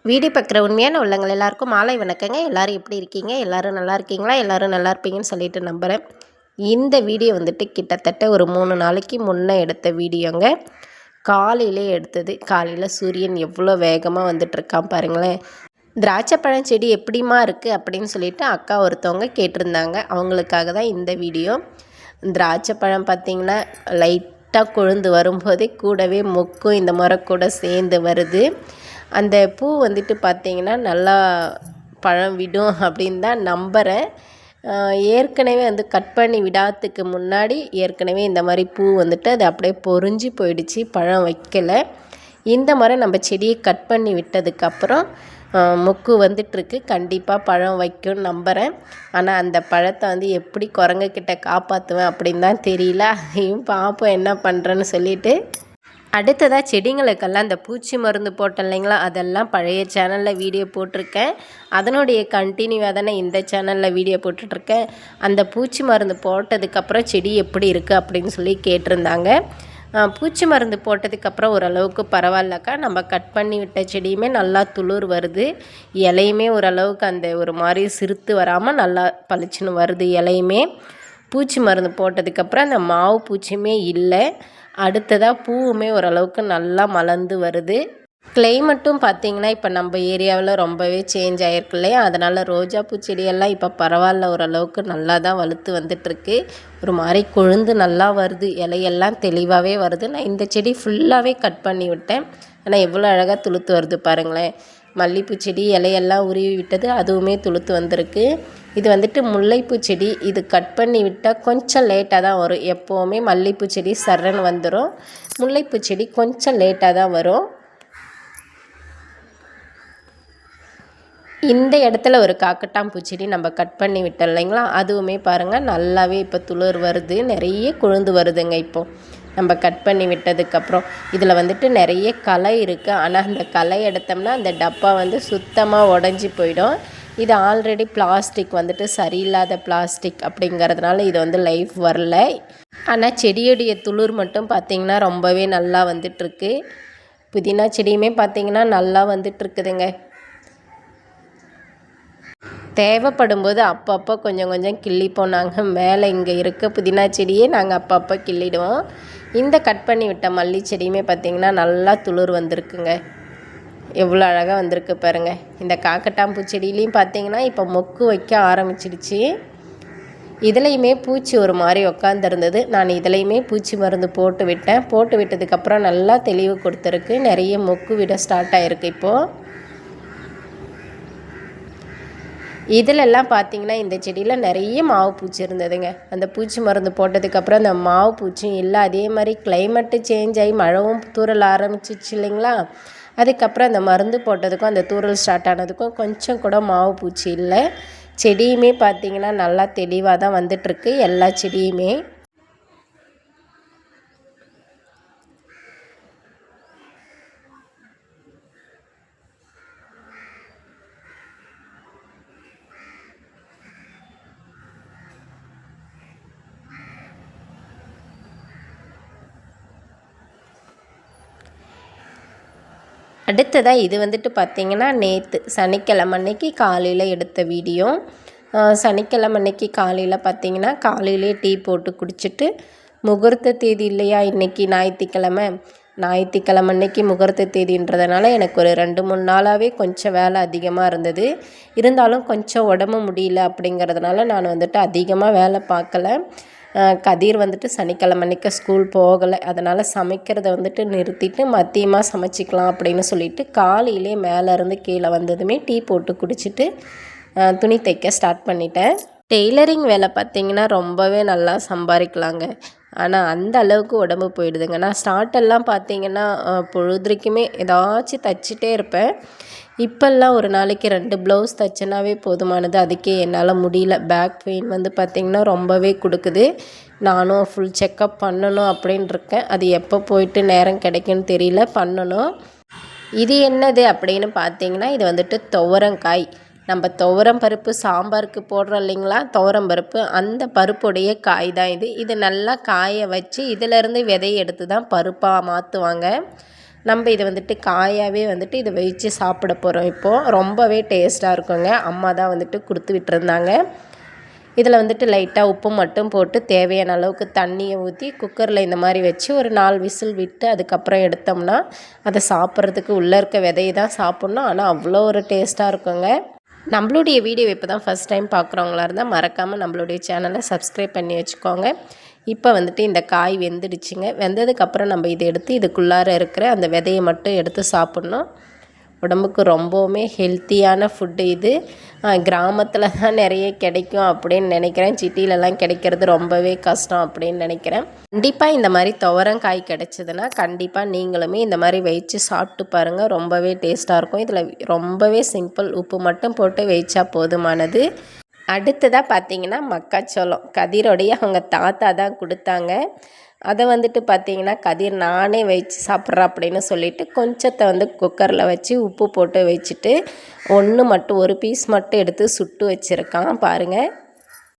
Video பார்க்குற உண்மையான உள்ளங்கள் எல்லாருக்கும் மாலை வணக்கங்க. எல்லோரும் எப்படி இருக்கீங்க? எல்லோரும் நல்லா இருக்கீங்களா? எல்லோரும் நல்லா இருப்பீங்கன்னு சொல்லிட்டு நம்புகிறேன். இந்த வீடியோ வந்துட்டு கிட்டத்தட்ட ஒரு 3 நாளைக்கு முன்னே எடுத்த வீடியோங்க. காலையிலே எடுத்தது. காலையில் சூரியன் எவ்வளோ வேகமாக வந்துட்டுருக்கான் பாருங்களேன். திராட்சை பழம் செடி எப்படிமா இருக்குது அப்படின்னு சொல்லிட்டு அக்கா ஒருத்தவங்க கேட்டிருந்தாங்க. அவங்களுக்காக தான் இந்த வீடியோ. திராட்சை பழம் பார்த்திங்கன்னா லைட்டாக கொழுந்து வரும்போதே கூடவே மொக்கும் இந்த முறை கூட சேர்ந்து வருது. அந்த பூ வந்துட்டு பார்த்திங்கன்னா நல்லா பழம் விடும் அப்படின்னு தான் நம்புகிறேன். ஏற்கனவே வந்து கட் பண்ணி விடாததுக்கு முன்னாடி ஏற்கனவே இந்த மாதிரி பூ வந்துட்டு அது அப்படியே பொறிஞ்சு போயிடுச்சு, பழம் வைக்கலை. இந்த முறை நம்ம செடியை கட் பண்ணி விட்டதுக்கப்புறம் மொக்கு வந்துட்டுருக்கு, கண்டிப்பாக பழம் வைக்கும்னு நம்புகிறேன். ஆனால் அந்த பழத்தை வந்து எப்படி குரங்குக்கிட்ட காப்பாற்றுவேன் அப்படின்னு தான் தெரியல. அதையும் பார்ப்போம் என்ன பண்ணுறேன்னு சொல்லிவிட்டு. அடுத்ததாக செடிங்களுக்கெல்லாம் அந்த பூச்சி மருந்து போட்டேன் இல்லைங்களா, அதெல்லாம் பழைய சேனலில் வீடியோ போட்டிருக்கேன். அதனுடைய கண்டினியூவாக தானே இந்த சேனலில் வீடியோ போட்டுட்ருக்கேன். அந்த பூச்சி மருந்து போட்டதுக்கப்புறம் செடி எப்படி இருக்குது அப்படின்னு சொல்லி கேட்டிருந்தாங்க. பூச்சி மருந்து போட்டதுக்கப்புறம் ஓரளவுக்கு பரவாயில்லக்கா. நம்ம கட் பண்ணி விட்ட செடியுமே நல்லா துளிர் வருது, இலையுமே ஓரளவுக்கு அந்த ஒரு மாதிரி சிறுத்து வராமல் நல்லா பளிச்சுன்னு வருது இலையுமே. பூச்சி மருந்து போட்டதுக்கப்புறம் அந்த மாவு பூச்சியுமே இல்லை. அடுத்ததாக பூவுமே ஓரளவுக்கு நல்லா மலர்ந்து வருது. கிளைமேட்டும் பார்த்திங்கன்னா இப்போ நம்ம ஏரியாவில் ரொம்பவே சேஞ்ச் ஆகிருக்கு இல்லையா, அதனால் ரோஜா பூச்செடியெல்லாம் இப்போ பரவாயில்ல, ஓரளவுக்கு நல்லா தான் வலுத்து வந்துட்டுருக்கு. ஒரு மாதிரி கொழுந்து நல்லா வருது, இலையெல்லாம் தெளிவாகவே வருது. நான் இந்த செடி ஃபுல்லாகவே கட் பண்ணி விட்டேன். ஆனால் எவ்வளோ அழகாக துளுத்து வருது பாருங்களேன். மல்லிகைப்பூ செடி இலையெல்லாம் உருவி விட்டது, அதுவுமே துளுத்து வந்திருக்கு. இது வந்துட்டு முல்லைப்பூ செடி. இது கட் பண்ணி விட்டால் கொஞ்சம் லேட்டாக தான் வரும். எப்போவுமே மல்லிகைப்பூ செடி சர்றன்னு வந்துடும், முல்லைப்பூ செடி கொஞ்சம் லேட்டாக தான் வரும். இந்த இடத்துல ஒரு காக்கட்டான் பூச்செடி நம்ம கட் பண்ணி விட்டோம் இல்லைங்களா, அதுவுமே பாருங்கள் நல்லாவே இப்போ துளிர் வருது, நிறைய கொழுந்து வருதுங்க. இப்போது நம்ம கட் பண்ணி விட்டதுக்கப்புறம் இதில் வந்துட்டு நிறைய களை இருக்குது. ஆனால் அந்த களை எடுத்தோம்னா அந்த டப்பா வந்து சுத்தமாக உடஞ்சி போயிடும். இது ஆல்ரெடி பிளாஸ்டிக் வந்துட்டு சரியில்லாத பிளாஸ்டிக் அப்படிங்கிறதுனால இது வந்து லைஃப் வரல. ஆனால் செடியுடைய துளிர் மட்டும் பார்த்திங்கன்னா ரொம்பவே நல்லா வந்துட்டுருக்கு. புதினா செடியுமே பார்த்திங்கன்னா நல்லா வந்துட்டுருக்குதுங்க. தேவைப்படும் போது அப்பப்போ கொஞ்சம் கொஞ்சம் கிள்ளி போனாங்க. மேலே இங்கே இருக்க புதினா செடியே நாங்கள் அப்பப்போ கிள்ளிடுவோம். இந்த கட் பண்ணி விட்ட மல்லி செடியுமே பார்த்திங்கன்னா நல்லா துளிர் வந்திருக்குங்க. எவ்வளோ அழகாக வந்திருக்கு பாருங்கள். இந்த காக்கட்டாம்பூ செடியிலையும் பார்த்திங்கன்னா இப்போ மொக்கு வைக்க ஆரம்பிச்சிடுச்சு. இதுலேயுமே பூச்சி ஒரு மாதிரி உக்காந்துருந்தது. நான் இதுலேயுமே பூச்சி மருந்து போட்டு விட்டேன். போட்டு விட்டதுக்கப்புறம் நல்லா தெளிவு கொடுத்துருக்கு, நிறைய மொக்கு விட ஸ்டார்ட் ஆகிருக்கு இப்போது. இதிலெல்லாம் பார்த்திங்கன்னா இந்த செடியில் நிறைய மாவு பூச்சி இருந்ததுங்க. அந்த பூச்சி மருந்து போட்டதுக்கப்புறம் அந்த மாவு பூச்சியும் இல்லை. அதே மாதிரி கிளைமேட்டு சேஞ்ச் ஆகி மழைவும் தூறல் ஆரம்பிச்சிச்சு இல்லைங்களா, அதுக்கப்புறம் அந்த மருந்து போட்டதுக்கும் அந்த தூறல் ஸ்டார்ட் ஆனதுக்கும் கொஞ்சம் கூட மாவு பூச்சி இல்லை. செடியுமே பார்த்திங்கன்னா நல்லா தெளிவாக தான் வந்துட்டுருக்கு எல்லா செடியுமே. அடுத்ததாக இது வந்துட்டு பார்த்திங்கன்னா நேற்று சனிக்கிழமை அன்னைக்கு காலையில் எடுத்த வீடியோ. சனிக்கிழமை அன்னைக்கு காலையில் பார்த்திங்கன்னா காலையிலே டீ போட்டு குடிச்சிட்டு, முகூர்த்த தேதி இல்லையா இன்றைக்கி ஞாயிற்றுக்கிழமை அன்னைக்கு முகூர்த்த தேதின்றதுனால எனக்கு ஒரு 2-3 நாளாகவே கொஞ்சம் வேலை அதிகமாக இருந்தது. இருந்தாலும் கொஞ்சம் உடம்பு முடியல அப்படிங்கிறதுனால நான் வந்துட்டு அதிகமாக வேலை பார்க்கல. கதிர் வந்துட்டு சனிக்கிழமை அன்றைக்கி ஸ்கூல் போகலை, அதனால் சமைக்கிறத வந்துட்டு நிறுத்திட்டு மதியமாக சமைச்சிக்கலாம் அப்படின்னு சொல்லிவிட்டு காலையிலே மேலேருந்து கீழே வந்ததுமே டீ போட்டு குடிச்சிட்டு துணி தைக்க ஸ்டார்ட் பண்ணிட்டேன். டெய்லரிங் வேலை பார்த்திங்கன்னா ரொம்பவே நல்லா சம்பாதிக்கலாங்க. ஆனால் அந்த அளவுக்கு உடம்பு போயிடுதுங்க. நான் ஸ்டார்டெல்லாம் பார்த்திங்கன்னா பொழுதுக்குமே ஏதாச்சும் தைச்சிட்டே இருப்பேன். இப்போல்லாம் ஒரு நாளைக்கு 2 ப்ளவுஸ் தைச்சனாவே போதுமானது. அதுக்கே என்னால் முடியல. பேக் பெயின் வந்து பார்த்திங்கன்னா ரொம்பவே கொடுக்குது. நானும் ஃபுல் செக்கப் பண்ணணும் அப்படின்னு இருக்கேன். அது எப்போ போயிட்டு நேரம் கிடைக்குன்னு தெரியல, பண்ணணும். இது என்னது அப்படின்னு பார்த்திங்கன்னா இது வந்துட்டு துவரங்காய். நம்ம துவரம் பருப்பு சாம்பாருக்கு போடுறோம் இல்லைங்களா, துவரம் பருப்பு, அந்த பருப்புடைய காய் தான் இது. இது நல்லா காய வச்சு இதிலேருந்து விதையை எடுத்து தான் பருப்பாக மாற்றுவாங்க. நம்ம இதை வந்துட்டு காயாகவே வந்துட்டு இதை வச்சு சாப்பிட போகிறோம். இப்போது ரொம்பவே டேஸ்ட்டாக இருக்குங்க. அம்மா தான் வந்துட்டு கொடுத்து விட்டுருந்தாங்க. இதில் வந்துட்டு லைட்டாக உப்பு மட்டும் போட்டு தேவையான அளவுக்கு தண்ணியை ஊற்றி குக்கரில் இந்த மாதிரி வச்சு ஒரு 4 விசில் விட்டு அதுக்கப்புறம் எடுத்தோம்னா அதை சாப்பிட்றதுக்கு உள்ளே இருக்க விதையை தான் சாப்பிட்ணும். ஆனால் அவ்வளோ ஒரு டேஸ்ட்டாக இருக்குங்க. நம்மளுடைய வீடியோ இப்போ தான் ஃபஸ்ட் டைம் பார்க்குறவங்களா இருந்தால் மறக்காமல் நம்மளுடைய சேனலை சப்ஸ்கிரைப் பண்ணி வச்சுக்கோங்க. இப்போ வந்துட்டு இந்த காய் வெந்துடுச்சுங்க. வெந்ததுக்கப்புறம் நம்ம இதை எடுத்து இதுக்குள்ளார இருக்கிற அந்த விதையை மட்டும் எடுத்து சாப்பிட்ணும். உடம்புக்கு ரொம்பவுமே ஹெல்த்தியான ஃபுட்டு இது. கிராமத்தில் தான் நிறைய கிடைக்கும் அப்படின்னு நினைக்கிறேன். சிட்டிலலாம் கிடைக்கிறது ரொம்பவே கஷ்டம் அப்படின்னு நினைக்கிறேன். கண்டிப்பாக இந்த மாதிரி துவரங்காய் கிடச்சிதுன்னா கண்டிப்பாக நீங்களுமே இந்த மாதிரி வச்சு சாப்பிட்டு பாருங்கள். ரொம்பவே டேஸ்ட்டாக இருக்கும். இதில் ரொம்பவே சிம்பிள், உப்பு மட்டும் போட்டு வச்சா போதுமானது. அடுத்ததாக பார்த்திங்கன்னா மக்காச்சோளம். கதிரோடைய அவங்க தாத்தா தான் கொடுத்தாங்க. அதை வந்துட்டு பார்த்திங்கன்னா கதிர் நானே வச்சு சாப்பிட்றேன் அப்படின்னு சொல்லிவிட்டு கொஞ்சத்தை வந்து குக்கரில் வச்சு உப்பு போட்டு வச்சுட்டு ஒரு பீஸ் மட்டும் எடுத்து சுட்டு வச்சுருக்கான் பாருங்கள்.